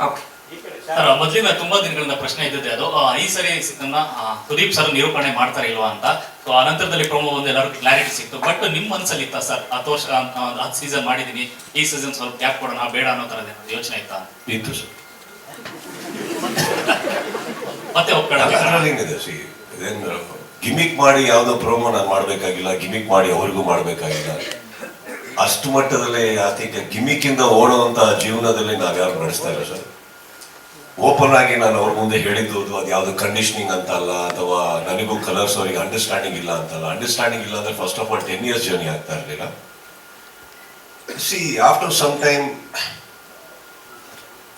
Okay sir, ಮೊದಲಿಂದ ತುಂಬಾ ದಿನಗಳಿಂದ ಪ್ರಶ್ನೆ ಇದ್ದಿದೆ ಅದು ಈ ಸರಿ ಸುದೀಪ್ ಸರ್ ನಿರೂಪಣೆ ಮಾಡ್ತಾರೆ ಇಲ್ವಾ ಅಂತ. ಸೊ ಆ ನಂತರದಲ್ಲಿ ಪ್ರೊಮೋ ಒಂದು ಎಲ್ಲರೂ ಕ್ಲಾರಿಟಿ ಸಿಕ್ತು. ಬಟ್ ನಿಮ್ಮ ಮನಸ್ಸಲ್ಲಿ ಇತ್ತಾ ಸರ್, 10 ವರ್ಷ 10 ಸೀಸನ್ ಮಾಡಿದೀನಿ, ಈ ಸೀಸನ್ ಸ್ವಲ್ಪ ಗ್ಯಾಪ್ ಕೊಡೋಣ ಬೇಡ ಅನ್ನೋ ತರದೇ ಯೋಚನೆ ಇತ್ತಾ? ಇತ್ತು ಸರ್. ಮತ್ತೆ ಗಿಮಿಕ್ ಮಾಡಿ ಯಾವ್ದೋ ಪ್ರೋಮೋ ನಾನು ಮಾಡ್ಬೇಕಾಗಿಲ್ಲ, ಗಿಮಿಕ್ ಮಾಡಿ ಅವ್ರಿಗೂ ಮಾಡ್ಬೇಕಾಗಿಲ್ಲ. ಅಷ್ಟು ಮಟ್ಟದಲ್ಲಿ ಆತಕ್ಕೆ ಗಿಮಿಕ್ ಇಂದ ಓಡುವಂತ ಜೀವನದಲ್ಲಿ ನಾವ್ಯಾರು ನಡೆಸ್ತಾ ಇಲ್ಲ ಸರ್. ಓಪನ್ ಆಗಿ ನಾನು ಅವ್ರ ಮುಂದೆ ಹೇಳಿದ್ದು ಅದು ಯಾವ್ದು ಕಂಡೀಷನಿಂಗ್ ಅಂತ ಅಲ್ಲ, ಅಥವಾ ನನಗೂ ಕಲರ್ಸ್ ಅವರಿಗೆ ಅಂಡರ್ಸ್ಟ್ಯಾಂಡಿಂಗ್ ಇಲ್ಲ ಅಂತಲ್ಲ. ಅಂಡರ್ಸ್ಟ್ಯಾಂಡಿಂಗ್ ಇಲ್ಲ ಅಂದ್ರೆ first of all 10 years journey ಆಗ್ತಾ ಇರಲಿಲ್ಲ. ಸಿ ಆಫ್ಟರ್ ಸಮ್ ಟೈಮ್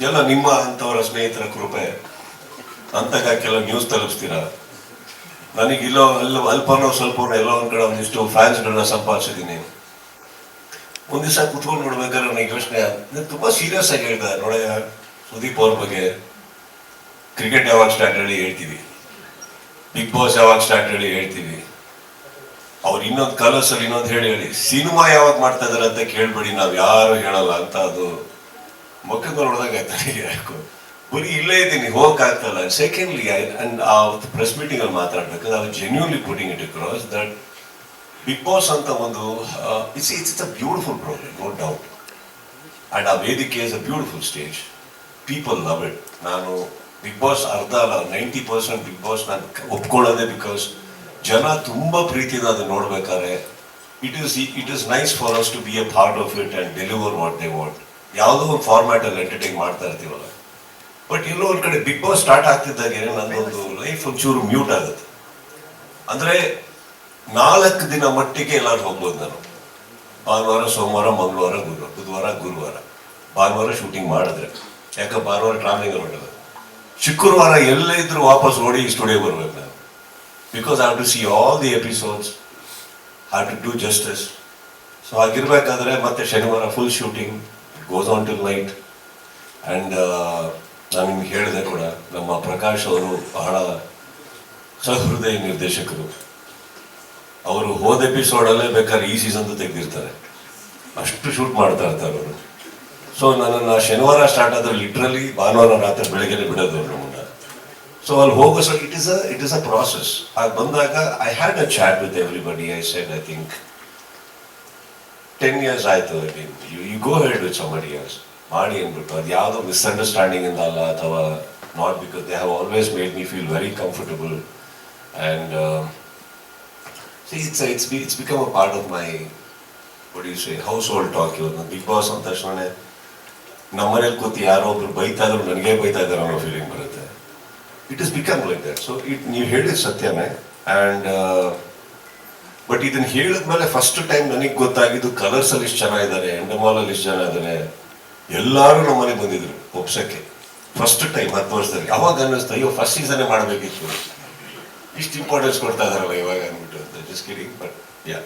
ಎಲ್ಲ ನಿಮ್ಮ ಅಂತವರ ಸ್ನೇಹಿತರ ಕೃಪೆ ಅಂತಾಗ ಕೆಲವು ನ್ಯೂಸ್ ತಲುಪಿಸ್ತೀರಾ. ನನಗಿಲ್ಲೋ ಅಲ್ಪನೋ ಸ್ವಲ್ಪನೋ ಎಲ್ಲೋ ಒಂದ್ ಕಡೆ ಒಂದಿಷ್ಟು ಫ್ಯಾನ್ಸ್ಗಳನ್ನ ಸಂಪಾದಿಸಿದ್ದೀನಿ. ಒಂದ್ ದಿವಸ ಕುತ್ಕೊಂಡು ನೋಡ್ಬೇಕಾದ್ರೆ ನನಗೆ ಯೋಚನೆ ತುಂಬಾ ಸೀರಿಯಸ್ ಆಗಿ ಹೇಳ್ತಾರೆ, ನೋಡ ಸುದೀಪ್ ಅವ್ರ ಬಗ್ಗೆ ಕ್ರಿಕೆಟ್ ಯಾವಾಗ ಸ್ಟಾರ್ಟ್ ಹೇಳಿ ಹೇಳ್ತೀವಿ, ಬಿಗ್ ಬಾಸ್ ಯಾವಾಗ ಸ್ಟಾರ್ಟ್ ಹೇಳಿ ಹೇಳ್ತೀವಿ, ಅವ್ರು ಇನ್ನೊಂದು ಕಲರ್ಸಲ್ಲಿ ಇನ್ನೊಂದು ಹೇಳಿ ಸಿನಿಮಾ ಯಾವಾಗ ಮಾಡ್ತಾ ಇದಾರೆ ಅಂತ ಕೇಳ್ಬೇಡಿ, ನಾವ್ ಯಾರು ಹೇಳಲ್ಲ ಅಂತ. ಅದು ಮಕ್ಕಳ ನೋಡಿದಾಗ ಆಯ್ತು ಯಾಕೋ ಬರೀ ಇಲ್ಲೇ ಇದ್ದೀನಿ, ಹೋಗಕ್ ಆಗ್ತಲ್ಲ. ಸೆಕೆಂಡ್ಲಿ ಅಂಡ್ ಆ ಪ್ರೆಸ್ ಮೀಟಿಂಗ್ ಅಲ್ಲಿ ಮಾತಾಡ್ಬೇಕಾದ್ರೆ I was genuinely putting it across that Bigg Boss ಅಂತ ಒಂದು it's a beautiful program, no doubt. And ಆ ವೇದಿಕೆ is a beautiful stage, people love it. ನಾನು ಬಿಗ್ ಬಾಸ್ ಅರ್ಧ ಅಲ್ಲ 90% ಬಿಗ್ ಬಾಸ್ ನಾನು ಒಪ್ಕೊಳ್ಳೋದೇ ಬಿಕಾಸ್ ಜನ ತುಂಬಾ ಪ್ರೀತಿಯಿಂದ ಅದನ್ನ ನೋಡ್ಬೇಕಾದ್ರೆ it is nice for us to be a part of it and deliver what they want. ಯಾವುದೋ ಒಂದು ಫಾರ್ಮ್ಯಾಟ್ ಅಲ್ಲಿ ಎಂಟರ್ಟೈನ್ ಮಾಡ್ತಾ ಇರ್ತೀವಲ್ಲ. ಬಟ್ ಎಲ್ಲೋ ಒಂದ್ ಕಡೆ ಬಿಗ್ ಬಾಸ್ ಸ್ಟಾರ್ಟ್ ಆಗ್ತಿದ್ದಾಗೆ ನನ್ನೊಂದು ಲೈಫ್ ಒಂಚೂರು ಮ್ಯೂಟ್ ಆಗುತ್ತೆ. ಅಂದ್ರೆ 4 ದಿನ ಮಟ್ಟಿಗೆ ಎಲ್ಲಾರು ಹೋಗ್ಬೋದು ನಾನು. ಭಾನುವಾರ, ಸೋಮವಾರ, ಮಂಗಳವಾರ, ಬುಧವಾರ, ಗುರುವಾರ. ಭಾನುವಾರ ಶೂಟಿಂಗ್ ಮಾಡಿದ್ರೆ, ಯಾಕೆ ಭಾನುವಾರ ಟ್ರಾವೆಲಿಂಗ್ ಹೊರಟದ. ಶುಕ್ರವಾರ ಎಲ್ಲೇ ಇದ್ರು ವಾಪಸ್ ಓಡಿ ಸ್ಟುಡಿಯೋ ಬರ್ಬೇಕು ನಾನು. Because I have to see all the episodes, have to do justice. So ಹಾಗಿರ್ಬೇಕಾದ್ರೆ ಮತ್ತೆ ಶನಿವಾರ full shooting, goes on till night. And ನಾನು ನಿಮ್ಗೆ ಹೇಳಿದೆ ಕೂಡ, ನಮ್ಮ ಪ್ರಕಾಶ್ ಅವರು ಬಹಳ ಸಹೃದಯ ನಿರ್ದೇಶಕರು. ಅವರು ಹೋದ ಎಪಿಸೋಡಲ್ಲೇ ಬೇಕಾದ್ರೆ ಈ ಸೀಸನ್ ತೆಗೆದಿರ್ತಾರೆ, ಅಷ್ಟು ಶೂಟ್ ಮಾಡ್ತಾ ಇರ್ತಾರೆ ಅವರು. ಸೊ ನನ್ನನ್ನು ಶನಿವಾರ ಸ್ಟಾರ್ಟ್ ಆದ್ರೆ ಲಿಟ್ರಲಿ ಭಾನುವಾರ ರಾತ್ರಿ ಬೆಳಗ್ಗೆನೆ ಬಿಡೋದು ಅವ್ರು ನಮ್ಮನ್ನ. ಸೊ ಅಲ್ಲಿ ಹೋಗೋ so it is a process. ಆಗ ಬಂದಾಗ I had a chat with everybody. I said I think 10 years ಆಯ್ತು, I mean you go head with somebody else ಮಾಡಿ ಅಂದ್ಬಿಟ್ಟು. ಅದು ಯಾವುದೋ ಮಿಸ್ಅಂಡರ್ಸ್ಟ್ಯಾಂಡಿಂಗ್ ಇಂದ ಅಲ್ಲ, ಅಥವಾ not because they have always made me feel very comfortable. And it's become a part of my, what do you say, household talk. ಇವತ್ತು big boss ಅಂದ ತಕ್ಷಣ ನಮ್ಮನೇಲಿ ಕೂತು ಯಾರೋ ಒಬ್ರು ಬೈತಾ ಇದ್ರು ನನಗೆ ಬೈತಾ ಇದ್ದಾರೆ ಅನ್ನೋ ಫೀಲಿಂಗ್ ಬರುತ್ತೆ. It is become like that. So ನೀವು ಹೇಳಿದ ಸತ್ಯನೇ. ಆ್ಯಂಡ್ ಬಟ್ ಇದನ್ನ ಹೇಳಿದ್ಮೇಲೆ ಫಸ್ಟ್ ಟೈಮ್ ನನಗೆ ಗೊತ್ತಾಗಿದ್ದು ಕಲರ್ಸ್ ಅಲ್ಲಿ ಇಷ್ಟು ಜನ ಇದ್ದಾರೆ, ಎಂಡಮಾಲ್ ಅಲ್ಲಿ ಇಷ್ಟು ಜನ ಇದ್ದಾರೆ, ಎಲ್ಲರೂ ನಮ್ಮನೆಗೆ ಬಂದಿದ್ರು ಒಪ್ಸಕ್ಕೆ ಫಸ್ಟ್ ಟೈಮ್ 10 ವರ್ಷದಲ್ಲಿ. ಅವಾಗ ಅನ್ನಿಸ್ತು, ಅಯ್ಯೋ ಫಸ್ಟ್ ಸೀಸನ್ನೇ ಮಾಡಬೇಕಿತ್ತು, ಇಷ್ಟು ಇಂಪಾರ್ಟೆನ್ಸ್ ಕೊಡ್ತಾ ಇದಾರಲ್ಲ ಇವಾಗ ಅಂದ್ಬಿಟ್ಟು ಅಂತ. Just kidding, but yeah.